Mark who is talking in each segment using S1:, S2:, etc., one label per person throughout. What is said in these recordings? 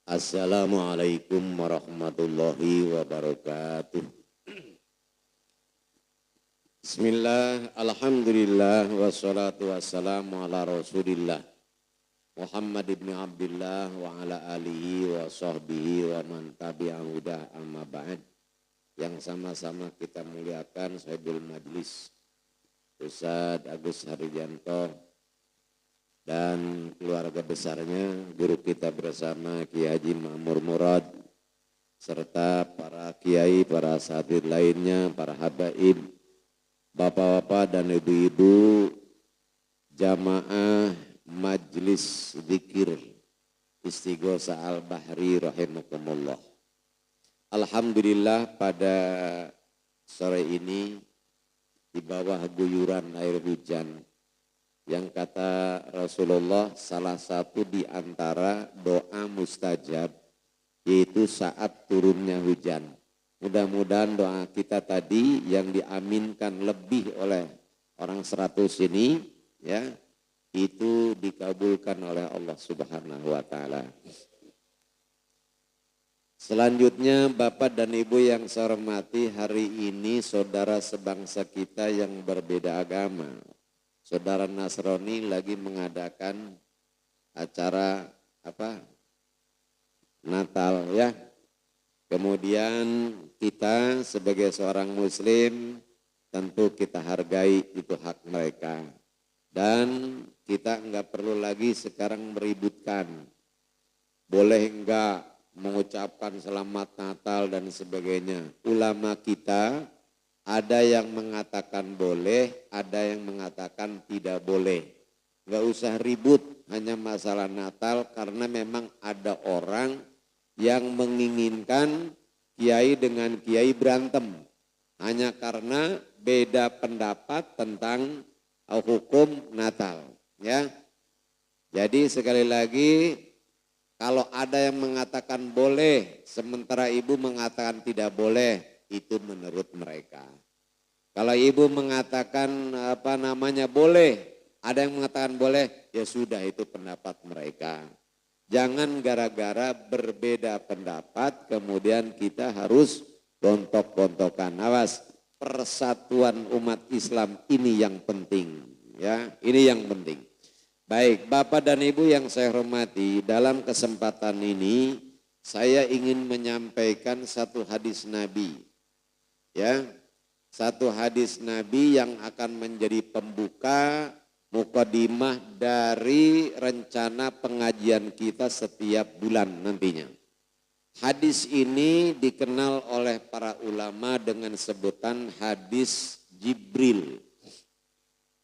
S1: Assalamualaikum warahmatullahi wabarakatuh. Bismillah, alhamdulillah, wassalatu wassalamu ala rasulillah Muhammad ibn Abdullah wa ala alihi wa sahbihi wa man tabi'ahu huda amma ba'd. Yang sama-sama kita muliakan sahibul majlis Ustaz Agus Harijanto dan keluarga besarnya, guru kita bersama Kiai Haji Ma'mur Murad, serta para kiai, para asatidz lainnya, para habaib, bapak-bapak dan ibu-ibu, jamaah Majlis Zikir Istighosah Al-Bahri rahimakumullah. Alhamdulillah pada sore ini di bawah guyuran air hujan yang kata Rasulullah salah satu di antara doa mustajab yaitu saat turunnya hujan. Mudah-mudahan doa kita tadi yang diaminkan lebih oleh orang 100 ini ya itu dikabulkan oleh Allah Subhanahu wa taala. Selanjutnya Bapak dan Ibu yang saya hormati, hari ini saudara sebangsa kita yang berbeda agama, saudara Nasrani lagi mengadakan acara Natal ya. Kemudian kita sebagai seorang muslim tentu kita hargai itu hak mereka. Dan kita enggak perlu lagi sekarang meributkan. Boleh enggak mengucapkan selamat Natal dan sebagainya. Ulama kita ada yang mengatakan boleh, ada yang mengatakan tidak boleh. Enggak usah ribut hanya masalah Natal karena memang ada orang yang menginginkan kiai dengan kiai berantem. Hanya karena beda pendapat tentang hukum Natal. Ya. Jadi sekali lagi kalau ada yang mengatakan boleh, sementara ibu mengatakan tidak boleh, itu menurut mereka. Kalau ibu mengatakan boleh, ada yang mengatakan boleh, ya sudah itu pendapat mereka. Jangan gara-gara berbeda pendapat kemudian kita harus gontok-gontokan. Awas, persatuan umat Islam ini yang penting. Ya, ini yang penting. Baik, Bapak dan Ibu yang saya hormati, dalam kesempatan ini saya ingin menyampaikan satu hadis Nabi. Ya, satu hadis Nabi yang akan menjadi pembuka mukadimah dari rencana pengajian kita setiap bulan nantinya. Hadis ini dikenal oleh para ulama dengan sebutan hadis Jibril.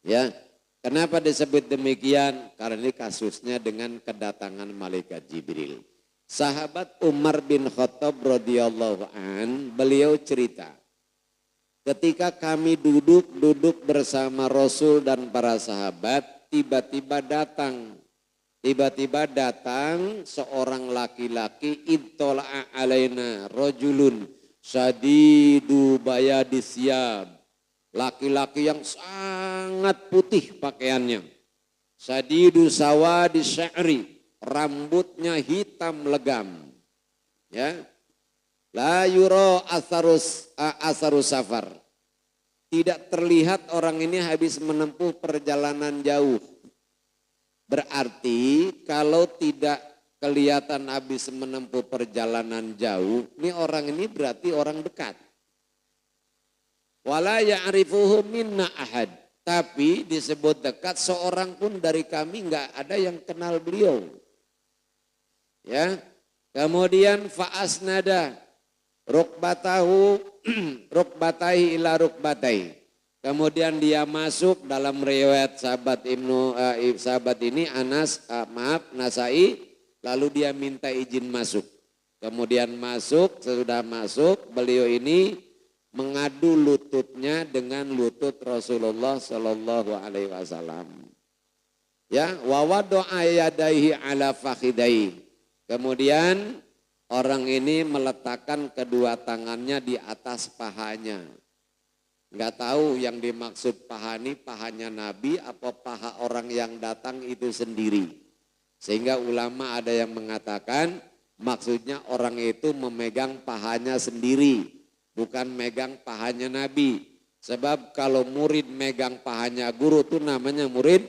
S1: Ya, kenapa disebut demikian? Karena ini kasusnya dengan kedatangan malaikat Jibril. Sahabat Umar bin Khattab radhiyallahu an, beliau cerita, ketika kami duduk bersama Rasul dan para sahabat, tiba-tiba datang seorang laki-laki, ittola'a alaina rajulun syadidu bayadis siyab. Laki-laki yang sangat putih pakaiannya. Sadidu sawadi sya'ri, rambutnya hitam legam. Ya. La yura asarus safar. Tidak terlihat orang ini habis menempuh perjalanan jauh. Berarti kalau tidak kelihatan habis menempuh perjalanan jauh, ini orang ini berarti orang dekat. Wala ya'rifuhu minna ahad. Tapi disebut dekat, seorang pun dari kami enggak ada yang kenal beliau. Ya. Kemudian fa'asnada rukbatahi ila rukbatai. Kemudian dia masuk dalam riwayat sahabat ini Nasai, lalu dia minta izin masuk. Kemudian masuk, sesudah masuk beliau ini mengadu lututnya dengan lutut Rasulullah Shallallahu Alaihi Wasallam. Ya, wa wada'a yadaihi ala fakhidai. Kemudian orang ini meletakkan kedua tangannya di atas pahanya. Enggak tahu yang dimaksud paha ini pahanya Nabi apa paha orang yang datang itu sendiri. Sehingga ulama ada yang mengatakan Maksudnya orang itu memegang pahanya sendiri, bukan megang pahanya Nabi. Sebab kalau murid megang pahanya guru itu namanya murid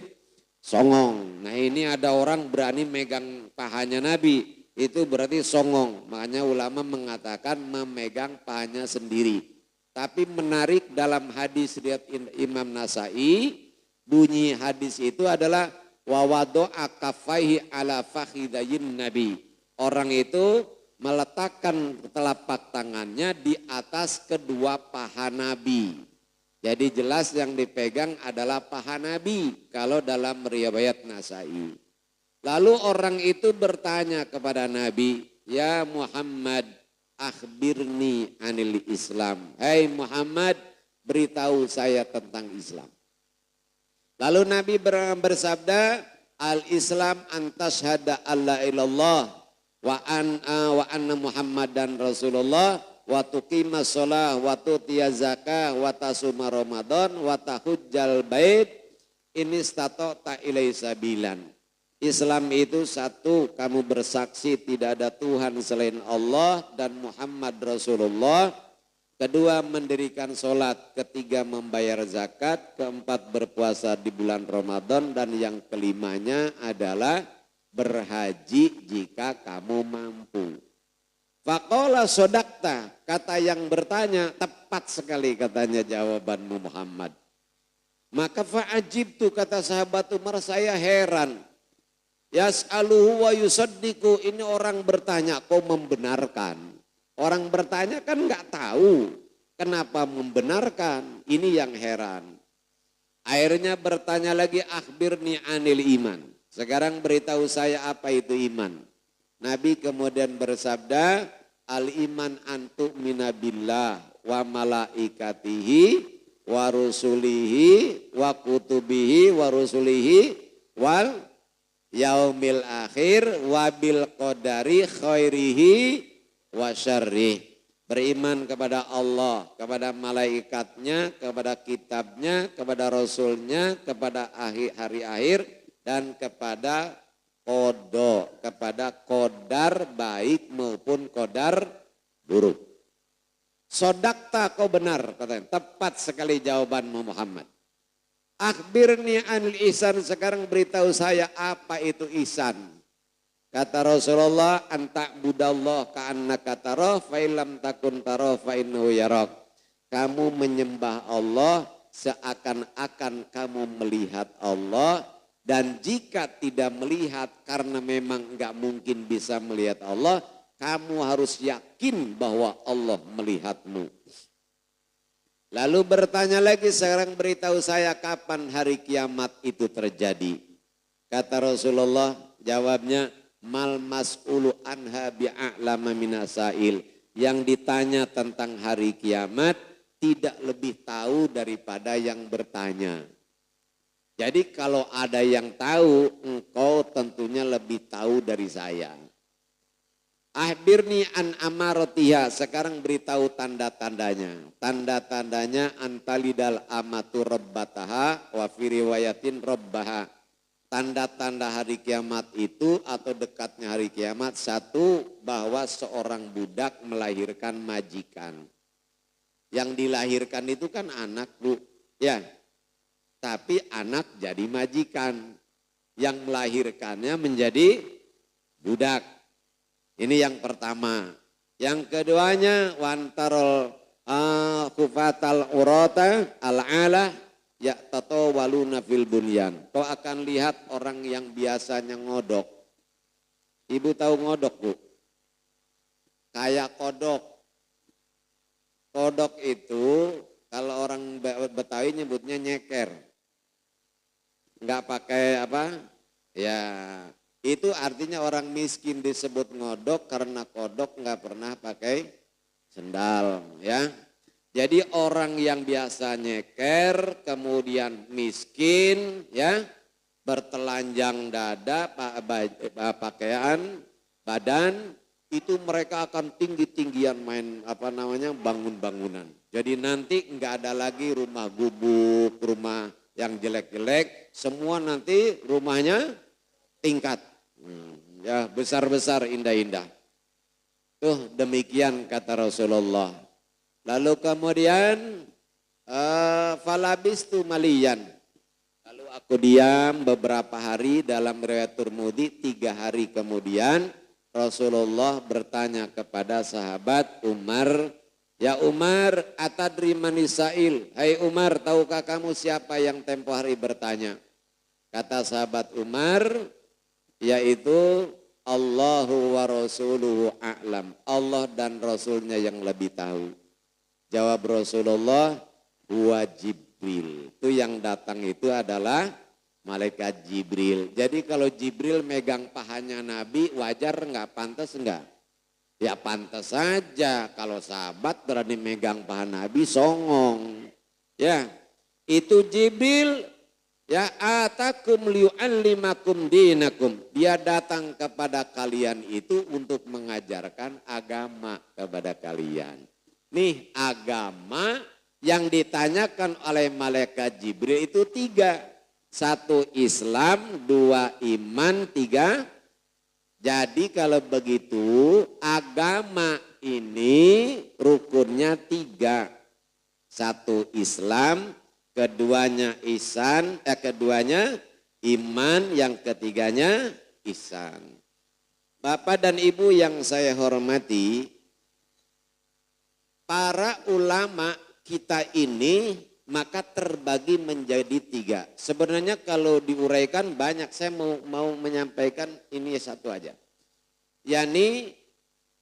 S1: songong. Nah ini ada orang berani megang pahanya Nabi, itu berarti songong. Makanya ulama mengatakan memegang pahanya sendiri. Tapi menarik dalam hadis riwayat Imam Nasai, bunyi hadis itu adalah wawado'a kafaihi ala fakhidayin Nabi. Orang itu meletakkan telapak tangannya di atas kedua paha Nabi. Jadi jelas yang dipegang adalah paha Nabi kalau dalam riwayat Nasai. Lalu orang itu bertanya kepada Nabi, "Ya Muhammad, akhbirni anil Islam." Hai Muhammad, beritahu saya tentang Islam. Lalu Nabi bersabda, "Al-Islam antashhada alla ilallah wa anna Muhammadan Rasulullah wa tuqimas shalah wa tutiyaz zakah wa tasuma Ramadan wa tahujjal bait ini stata'ta ilai sabilan." Islam itu satu, kamu bersaksi tidak ada Tuhan selain Allah dan Muhammad Rasulullah. Kedua, mendirikan sholat. Ketiga, membayar zakat. Keempat, berpuasa di bulan Ramadan. Dan yang kelimanya adalah berhaji jika kamu mampu. Faqala sodakta, kata yang bertanya, tepat sekali katanya jawabanmu Muhammad. Maka fa'ajibtu, kata sahabat Umar, saya heran. Yas'aluhu wa yusaddiku, ini orang bertanya kok membenarkan. Orang bertanya kan nggak tahu kenapa membenarkan, ini yang heran. Akhirnya bertanya lagi, akhbirni anil iman. Sekarang beritahu saya apa itu iman. Nabi kemudian bersabda, al-iman antu minabillah wa malaikatihi wa rusulihi wa kutubihi wa rusulihi wal yaumil akhir wa bil qadari khairihi wa syarrih. Beriman kepada Allah, kepada malaikatnya, kepada kitabnya, kepada rasulnya, kepada hari akhir, dan kepada qada, kepada qadar baik maupun qadar buruk. Sodakta, kau benar, katanya. Tepat sekali jawabanmu Muhammad. Akhbirni anil ihsan, sekarang beritahu saya apa itu ihsan. Kata Rasulullah, anta budallah ka'annaka tarah fa illam takun tarah fa innahu yarak. Kamu menyembah Allah seakan-akan kamu melihat Allah, dan jika tidak melihat karena memang enggak mungkin bisa melihat Allah, kamu harus yakin bahwa Allah melihatmu. Lalu bertanya lagi, sekarang beritahu saya kapan hari kiamat itu terjadi. Kata Rasulullah, jawabnya, mal mas'ulu anha bi'a'lama minasail. Yang ditanya tentang hari kiamat tidak lebih tahu daripada yang bertanya. Jadi kalau ada yang tahu, engkau tentunya lebih tahu dari saya. Ahbirni an amaratiha, sekarang beritahu tanda-tandanya. Tanda-tandanya antalidal amatu rabbataha wa fi riwayatin rabbaha. Tanda-tanda hari kiamat itu atau dekatnya hari kiamat, satu, bahwa seorang budak melahirkan majikan. Yang dilahirkan itu kan anak, Bu, ya. Tapi anak jadi majikan. Yang melahirkannya menjadi budak. Ini yang pertama. Yang keduanya wantarol kufatal urata al-ala ya tato waluna fil bunyan. Kau akan lihat orang yang biasanya ngodok. Ibu tahu ngodok, Bu? Kayak kodok. Kodok itu kalau orang Betawi nyebutnya nyeker. Enggak pakai apa? Ya, itu artinya orang miskin disebut ngodok karena kodok enggak pernah pakai sendal, ya. Jadi orang yang biasa nyeker, kemudian miskin, ya, bertelanjang dada, pakaian, badan, itu mereka akan tinggi-tinggian main bangun bangunan. Jadi nanti enggak ada lagi rumah gubuk, rumah yang jelek-jelek, semua nanti rumahnya tingkat, ya besar-besar, indah-indah. Tuh demikian kata Rasulullah. Lalu kemudian falabistu maliyan. Lalu aku diam beberapa hari, dalam riwayat Tirmidzi 3 hari kemudian Rasulullah bertanya kepada sahabat Umar, ya Umar, atadri manisail? Hai Umar, tahukah kamu siapa yang tempo hari bertanya? Kata sahabat Umar, yaitu Allahu wa rasuluhu a'lam. Allah dan Rasulnya yang lebih tahu. Jawab Rasulullah, huwa Jibril. Itu yang datang itu adalah malaikat Jibril. Jadi kalau Jibril megang pahanya Nabi, wajar enggak? Pantas enggak? Ya pantas saja. Kalau sahabat berani megang paha Nabi, songong. Ya, itu Jibril. Ya, atakum liu'allimakum dinakum. Dia datang kepada kalian itu untuk mengajarkan agama kepada kalian. Nih agama yang ditanyakan oleh malaikat Jibril itu 3. 1 Islam, 2 iman, 3. Jadi kalau begitu agama ini rukunnya 3. 1 Islam, keduanya keduanya iman, yang ketiganya ihsan. Bapak dan Ibu yang saya hormati, para ulama kita ini maka terbagi menjadi 3. Sebenarnya kalau diuraikan banyak, saya mau menyampaikan ini satu aja. yakni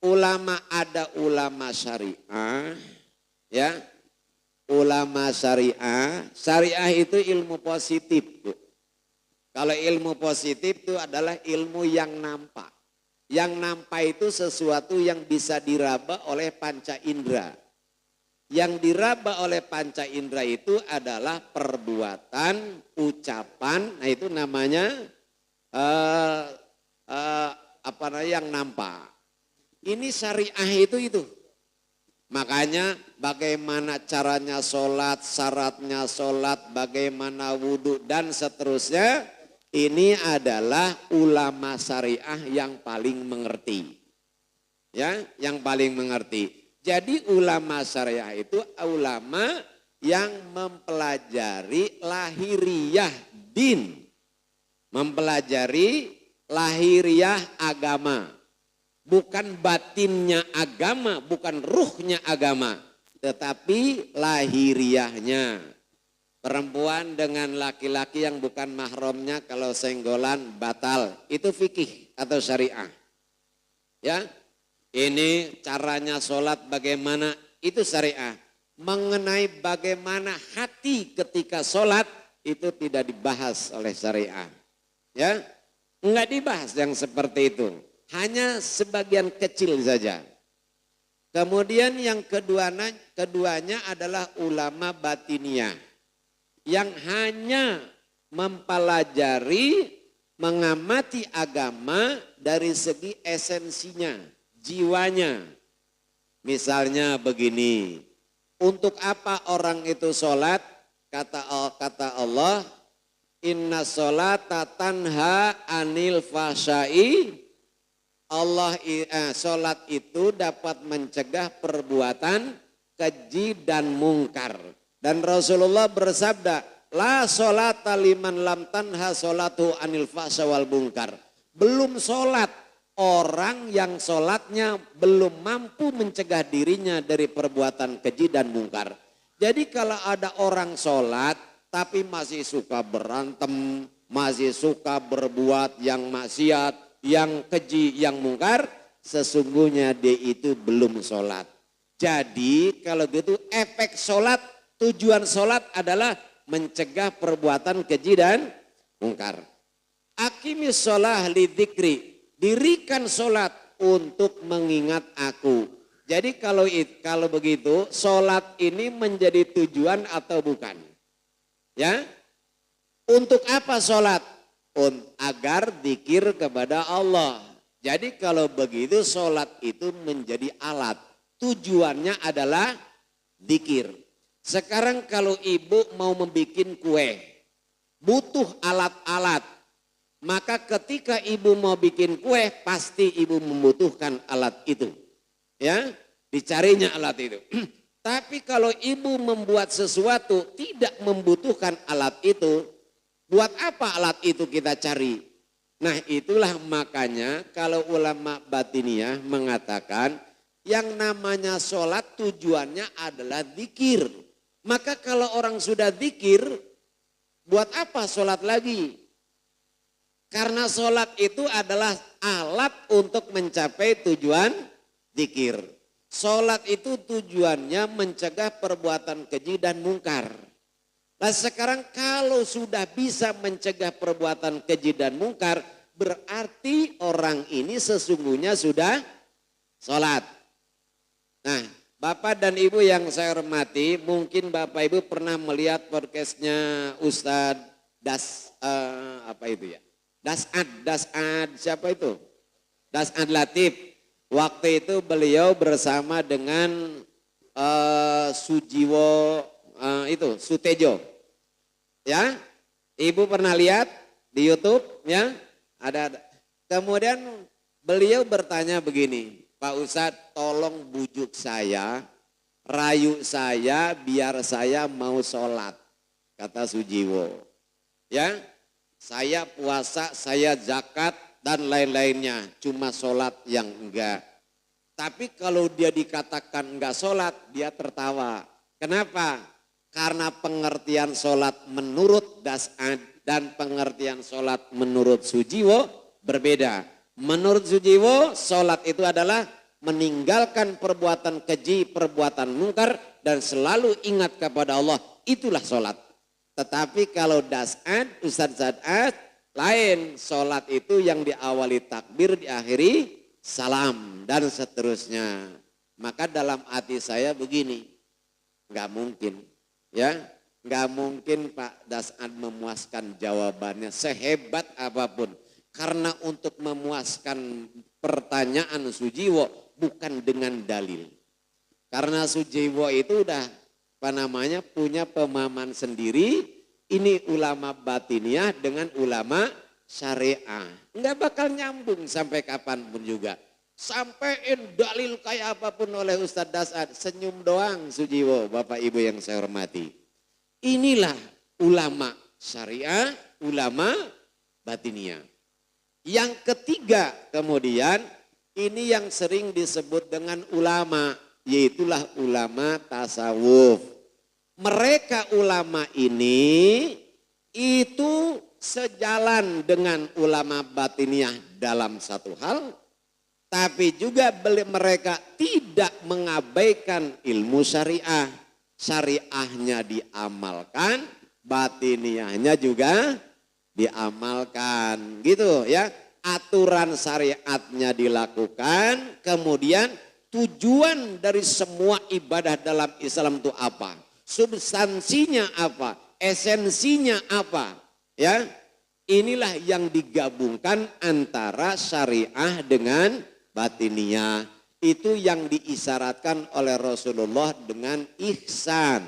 S1: ulama, ada ulama syariah, ya. Ulama syariah, syariah itu ilmu positif, Bu. Kalau ilmu positif itu adalah ilmu yang nampak. Yang nampak itu sesuatu yang bisa diraba oleh panca indera. Yang diraba oleh panca indera itu adalah perbuatan, ucapan, nah itu namanya yang nampak. Ini syariah itu. Makanya bagaimana caranya sholat, syaratnya sholat, bagaimana wudhu dan seterusnya. Ini adalah ulama syariah yang paling mengerti. Ya, yang paling mengerti. Jadi ulama syariah itu ulama yang mempelajari lahiriah din. Mempelajari lahiriah agama. Bukan batinnya agama, bukan ruhnya agama, tetapi lahiriahnya. Perempuan dengan laki-laki yang bukan mahramnya kalau senggolan batal, itu fikih atau syariah. Ya, ini caranya sholat bagaimana, itu syariah. Mengenai bagaimana hati ketika sholat, itu tidak dibahas oleh syariah. Ya, enggak dibahas yang seperti itu. Hanya sebagian kecil saja. Kemudian yang keduanya adalah ulama batiniah. Yang hanya mempelajari, mengamati agama dari segi esensinya, jiwanya. Misalnya begini, untuk apa orang itu sholat? Kata Allah, inna sholata tanha anil fahsya'i. Sholat itu dapat mencegah perbuatan keji dan mungkar. Dan Rasulullah bersabda, la sholata liman lam tanha sholatu anil fahsya wal mungkar. Belum sholat orang yang sholatnya belum mampu mencegah dirinya dari perbuatan keji dan mungkar. Jadi kalau ada orang sholat tapi masih suka berantem, masih suka berbuat yang maksiat, yang keji, yang mungkar, sesungguhnya dia itu belum sholat. Jadi kalau gitu efek sholat, tujuan sholat adalah mencegah perbuatan keji dan mungkar. Aqimis sholah lidzikri, dirikan sholat untuk mengingat aku. Jadi kalau begitu sholat ini menjadi tujuan atau bukan? Ya, untuk apa sholat? Agar zikir kepada Allah. Jadi kalau begitu sholat itu menjadi alat. Tujuannya adalah zikir. Sekarang kalau ibu mau membuat kue, butuh alat-alat. Maka ketika ibu mau bikin kue, pasti ibu membutuhkan alat itu. Ya, dicarinya alat itu. Tapi kalau ibu membuat sesuatu tidak membutuhkan alat itu, buat apa alat itu kita cari? Nah itulah makanya kalau ulama batiniah mengatakan yang namanya sholat tujuannya adalah zikir. Maka kalau orang sudah zikir, buat apa sholat lagi? Karena sholat itu adalah alat untuk mencapai tujuan zikir. Sholat itu tujuannya mencegah perbuatan keji dan mungkar. Nah sekarang kalau sudah bisa mencegah perbuatan keji dan mungkar, berarti orang ini sesungguhnya sudah sholat. Nah Bapak dan Ibu yang saya hormati, mungkin Bapak Ibu pernah melihat podcastnya Ustadz Dasad siapa itu? Dasad Latif. Waktu itu beliau bersama dengan Sujiwo Sutejo. Ya, Ibu pernah lihat di YouTube ya? Ada. Kemudian beliau bertanya begini, Pak Ustadz tolong bujuk saya, rayu saya biar saya mau sholat, kata Sujiwo. Ya, saya puasa, saya zakat dan lain-lainnya, cuma sholat yang enggak. Tapi kalau dia dikatakan enggak sholat, dia tertawa. Kenapa? Karena pengertian sholat menurut Dasad dan pengertian sholat menurut Sujiwo berbeda. Menurut Sujiwo, sholat itu adalah meninggalkan perbuatan keji, perbuatan mungkar dan selalu ingat kepada Allah. Itulah sholat. Tetapi kalau Dasad, Ustadz Zadad, lain, sholat itu yang diawali takbir, diakhiri salam dan seterusnya. Maka dalam hati saya begini, nggak mungkin ya, nggak mungkin Pak Dasad memuaskan jawabannya sehebat apapun. Karena untuk memuaskan pertanyaan Sujiwo bukan dengan dalil. Karena Sujiwo itu udah punya pemahaman sendiri, ini ulama batiniah dengan ulama syariah. Enggak bakal nyambung sampai kapanpun juga. Sampaiin dalil kayak apapun oleh Ustadz Dasad, senyum doang Sujiwo, Bapak Ibu yang saya hormati. Inilah ulama syariah, ulama batiniah. Yang ketiga kemudian, ini yang sering disebut dengan ulama, yaitulah ulama tasawuf. Mereka ulama ini itu sejalan dengan ulama batiniah dalam satu hal, tapi juga mereka tidak mengabaikan ilmu syariah. Syariahnya diamalkan, batiniahnya juga diamalkan, gitu ya. Aturan syariatnya dilakukan, kemudian tujuan dari semua ibadah dalam Islam itu apa? Substansinya apa? Esensinya apa? Ya, inilah yang digabungkan antara syariah dengan batiniah. Itu yang diisyaratkan oleh Rasulullah dengan ihsan.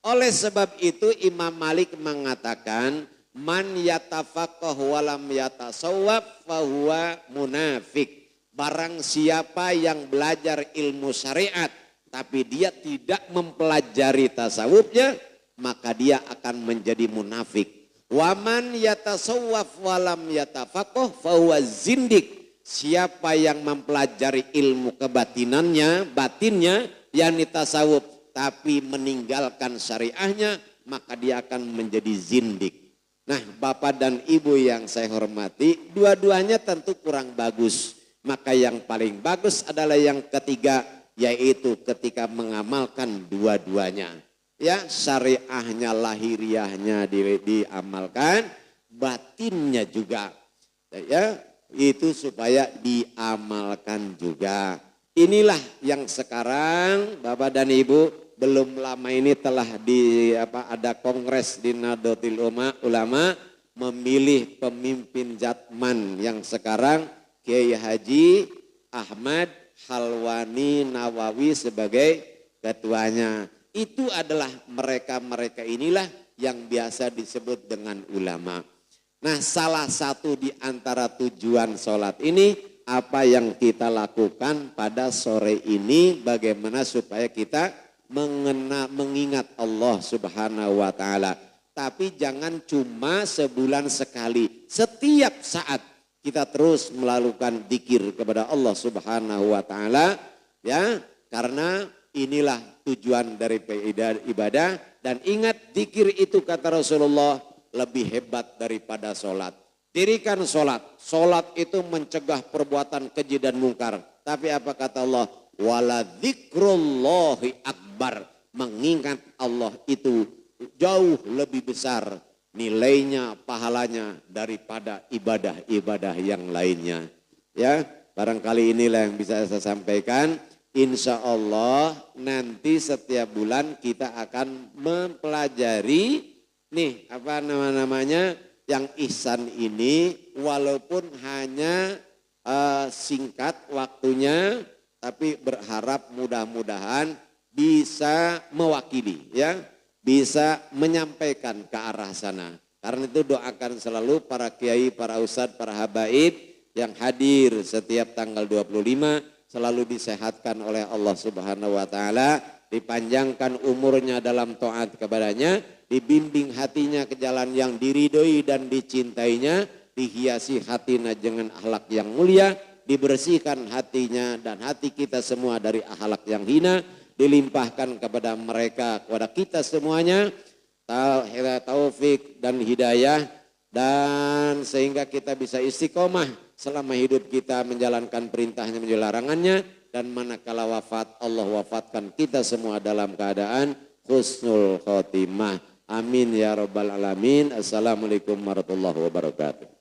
S1: Oleh sebab itu Imam Malik mengatakan, man yatafaqahu walam yatasawwab fahuwa munafik. Barang siapa yang belajar ilmu syariat tapi dia tidak mempelajari tasawufnya, maka dia akan menjadi munafik. Waman yatasawwaf walam yatafaqah fahuwa zindik. Siapa yang mempelajari ilmu kebatinannya, batinnya, yakni tasawuf, tapi meninggalkan syariahnya, maka dia akan menjadi zindik. Nah Bapak dan Ibu yang saya hormati, dua-duanya tentu kurang bagus. Maka yang paling bagus adalah yang ketiga, yaitu ketika mengamalkan dua-duanya. Ya, syariahnya, lahiriahnya diamalkan, batinnya juga. Ya, itu supaya diamalkan juga. Inilah yang sekarang Bapak dan Ibu belum lama ini telah ada kongres di Nahdlatul Ulama memilih pemimpin Jatman yang sekarang Kiai Haji Ahmad Halwani Nawawi sebagai ketuanya. Itu adalah mereka-mereka inilah yang biasa disebut dengan ulama. Nah salah satu di antara tujuan sholat ini apa yang kita lakukan pada sore ini, bagaimana supaya kita mengingat Allah Subhanahu wa taala. Tapi jangan cuma sebulan sekali, setiap saat kita terus melakukan zikir kepada Allah Subhanahu wa taala, ya, karena inilah tujuan dari ibadah. Dan ingat, zikir itu kata Rasulullah lebih hebat daripada sholat. Dirikan sholat. Sholat itu mencegah perbuatan keji dan mungkar. Tapi apa kata Allah? Wala dzikrullahi akbar. Mengingat Allah itu jauh lebih besar nilainya, pahalanya daripada ibadah-ibadah yang lainnya. Ya, barangkali inilah yang bisa saya sampaikan. Insya Allah nanti setiap bulan kita akan mempelajari nih apa namanya yang ihsan ini, walaupun hanya singkat waktunya, tapi berharap mudah-mudahan bisa mewakili, ya, bisa menyampaikan ke arah sana. Karena itu doakan selalu para kiai, para ustadz, para habaib yang hadir setiap tanggal 25 selalu disehatkan oleh Allah Subhanahu wa taala, dipanjangkan umurnya dalam taat kepadanya, dibimbing hatinya ke jalan yang diridhoi dan dicintainya, dihiasi hatinya dengan akhlak yang mulia, dibersihkan hatinya dan hati kita semua dari akhlak yang hina, dilimpahkan kepada mereka, kepada kita semuanya taufik dan hidayah, dan sehingga kita bisa istiqomah selama hidup kita menjalankan perintahnya, menjauhi larangannya, dan manakala wafat Allah wafatkan kita semua dalam keadaan husnul khotimah. Amin ya rabbal alamin. Assalamualaikum warahmatullahi wabarakatuh.